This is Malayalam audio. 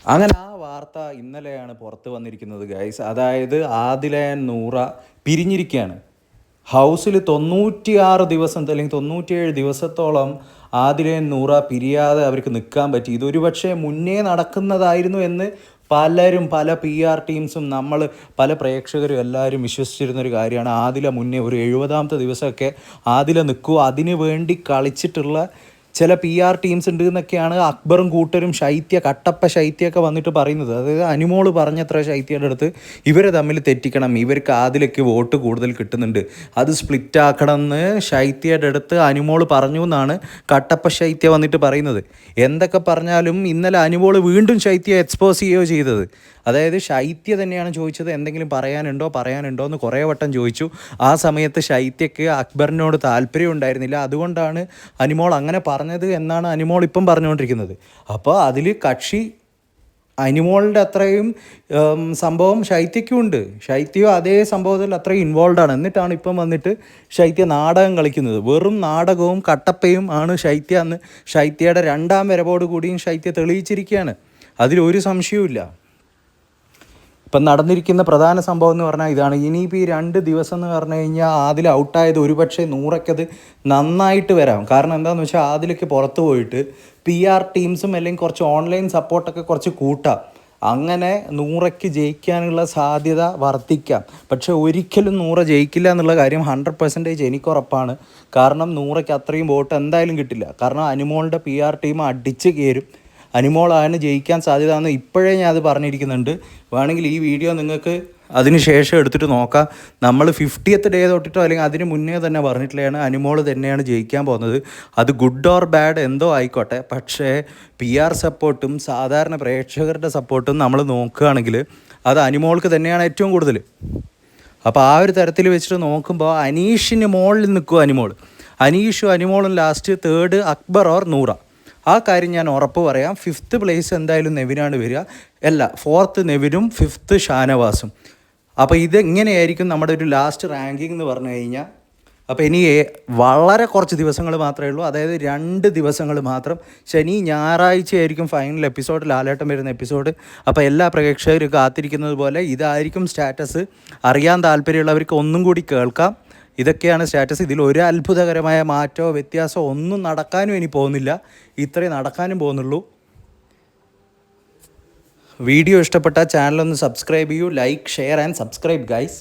അങ്ങനെ ആ വാർത്ത ഇന്നലെയാണ് പുറത്ത് വന്നിരിക്കുന്നത് ഗൈസ്. അതായത് ആദില നൂറ പിരിഞ്ഞിരിക്കുകയാണ്. ഹൗസിൽ 96 ദിവസം അല്ലെങ്കിൽ 97 ദിവസത്തോളം ആദില നൂറ പിരിയാതെ അവർക്ക് നിൽക്കാൻ പറ്റി. ഇതൊരു പക്ഷേ മുന്നേ നടക്കുന്നതായിരുന്നു എന്ന് പലരും, പല PR ടീംസും, നമ്മൾ പല പ്രേക്ഷകരും എല്ലാവരും വിശ്വസിച്ചിരുന്നൊരു കാര്യമാണ്. ആദില മുന്നേ ഒരു 70-ാമത്തെ ദിവസമൊക്കെ ആദില നിൽക്കുക, അതിന് വേണ്ടി കളിച്ചിട്ടുള്ള ചില PR ടീംസ് ഉണ്ട് എന്നൊക്കെയാണ് അക്ബറും കൂട്ടരും കട്ടപ്പ ശൈത്യമൊക്കെ വന്നിട്ട് പറയുന്നത്. അതായത് അനുമോൾ പറഞ്ഞത്ര ശൈത്യയുടെ അടുത്ത് ഇവർ തമ്മിൽ തെറ്റിക്കണം, ഇവർക്ക് ആദിലേക്ക് വോട്ട് കൂടുതൽ കിട്ടുന്നുണ്ട്, അത് സ്പ്ലിറ്റ് ആക്കണം എന്ന് ശൈത്യയുടെ അടുത്ത് അനുമോൾ പറഞ്ഞു എന്നാണ് കട്ടപ്പ ശൈത്യ വന്നിട്ട് പറയുന്നത്. എന്തൊക്കെ പറഞ്ഞാലും ഇന്നലെ അനുമോൾ വീണ്ടും ശൈത്യ എക്സ്പോസ് ചെയ്യുകയോ ചെയ്തത്. അതായത് ശൈത്യ തന്നെയാണ് ചോദിച്ചത്, എന്തെങ്കിലും പറയാനുണ്ടോ എന്ന് കുറേ വട്ടം ചോദിച്ചു. ആ സമയത്ത് ശൈത്യക്ക് അക്ബറിനോട് താല്പര്യം ഉണ്ടായിരുന്നില്ല, അതുകൊണ്ടാണ് അനുമോൾ അങ്ങനെ പറഞ്ഞത് എന്നാണ് അനുമോൾ ഇപ്പം പറഞ്ഞുകൊണ്ടിരിക്കുന്നത്. അപ്പോൾ അതിൽ കക്ഷി അനുമോളിൻ്റെ അത്രയും സംഭവം ശൈത്യയ്ക്കും ഉണ്ട്. ശൈത്യവും അതേ സംഭവത്തിൽ അത്രയും ഇൻവോൾവാണ്. എന്നിട്ടാണ് ഇപ്പം വന്നിട്ട് ശൈത്യ നാടകം കളിക്കുന്നത്. വെറും നാടകവും കട്ടപ്പയും ആണ് ശൈത്യ എന്ന് ശൈത്യയുടെ 2ാം വരവോട് കൂടിയും ശൈത്യ തെളിയിച്ചിരിക്കുകയാണ്. അതിലൊരു സംശയവും. ഇപ്പം നടന്നിരിക്കുന്ന പ്രധാന സംഭവം എന്ന് പറഞ്ഞാൽ ഇതാണ്. ഇനിയിപ്പോൾ ഈ 2 ദിവസം എന്ന് പറഞ്ഞു കഴിഞ്ഞാൽ ആദിൽ ഔട്ടായത് ഒരുപക്ഷെ നൂറയ്ക്കത് നന്നായിട്ട് വരാം. കാരണം എന്താണെന്ന് വെച്ചാൽ ആദിലേക്ക് പുറത്ത് പോയിട്ട് PR ടീംസും അല്ലെങ്കിൽ കുറച്ച് ഓൺലൈൻ സപ്പോർട്ടൊക്കെ കുറച്ച് കൂട്ടാം. അങ്ങനെ നൂറയ്ക്ക് ജയിക്കാനുള്ള സാധ്യത വർദ്ധിക്കാം. പക്ഷേ ഒരിക്കലും നൂറ ജയിക്കില്ല എന്നുള്ള കാര്യം 100% എനിക്കുറപ്പാണ്. കാരണം നൂറയ്ക്ക് അത്രയും വോട്ട് എന്തായാലും കിട്ടില്ല. കാരണം അനുമോളുടെ PR ടീം അടിച്ച് കയറും. അനുമോളാണ് ജയിക്കാൻ സാധ്യത എന്ന് ഇപ്പോഴേ ഞാൻ അത് പറഞ്ഞിരിക്കുന്നുണ്ട്. വേണമെങ്കിൽ ഈ വീഡിയോ നിങ്ങൾക്ക് അതിന് ശേഷം എടുത്തിട്ട് നോക്കാം. നമ്മൾ 50th ഡേ തൊട്ടിട്ടോ അല്ലെങ്കിൽ അതിന് മുന്നേ തന്നെ പറഞ്ഞിട്ടുള്ളതാണ് അനുമോൾ തന്നെയാണ് ജയിക്കാൻ പോകുന്നത്. അത് ഗുഡ് ഓർ ബാഡ് എന്തോ ആയിക്കോട്ടെ, പക്ഷേ PR സപ്പോർട്ടും സാധാരണ പ്രേക്ഷകരുടെ സപ്പോർട്ടും നമ്മൾ നോക്കുകയാണെങ്കിൽ അത് അനുമോൾക്ക് തന്നെയാണ് ഏറ്റവും കൂടുതൽ. അപ്പോൾ ആ ഒരു തരത്തിൽ വെച്ചിട്ട് നോക്കുമ്പോൾ അനീഷിന് മുകളിൽ നിൽക്കും അനീഷും അനുമോളും last 3rd Akbar or Noora. ആ കാര്യം ഞാൻ ഉറപ്പ് പറയാം. 5th പ്ലേസ് എന്തായാലും നെവിനാണ് വരിക. 4th നെവിനും 5th ഷാനവാസും. അപ്പോൾ ഇതെങ്ങനെയായിരിക്കും നമ്മുടെ ഒരു ലാസ്റ്റ് റാങ്കിങ് എന്ന് പറഞ്ഞു കഴിഞ്ഞാൽ. അപ്പോൾ ഇനി വളരെ കുറച്ച് ദിവസങ്ങൾ മാത്രമേ ഉള്ളൂ. അതായത് 2 ദിവസങ്ങൾ മാത്രം. ശനി ഞായറാഴ്ച ആയിരിക്കും ഫൈനൽ എപ്പിസോഡ്, ലാലേട്ടൻ വരുന്ന എപ്പിസോഡ്. അപ്പോൾ എല്ലാ പ്രേക്ഷകരും കാത്തിരിക്കുന്നത് പോലെ ഇതായിരിക്കും സ്റ്റാറ്റസ്. അറിയാൻ താല്പര്യമുള്ളവർക്ക് ഒന്നും കൂടി കേൾക്കാം. ഇതൊക്കെയാണ് സ്റ്റാറ്റസ്. ഇതിൽ ഒരു അത്ഭുതകരമായ മാറ്റമോ വ്യത്യാസമോ ഒന്നും നടക്കാനും ഇനി പോകുന്നില്ല. ഇത്രേ നടക്കാനും പോകുന്നുള്ളൂ. വീഡിയോ ഇഷ്ടപ്പെട്ടാൽ ചാനലൊന്ന് സബ്സ്ക്രൈബ് ചെയ്യൂ. Like, share and subscribe guys.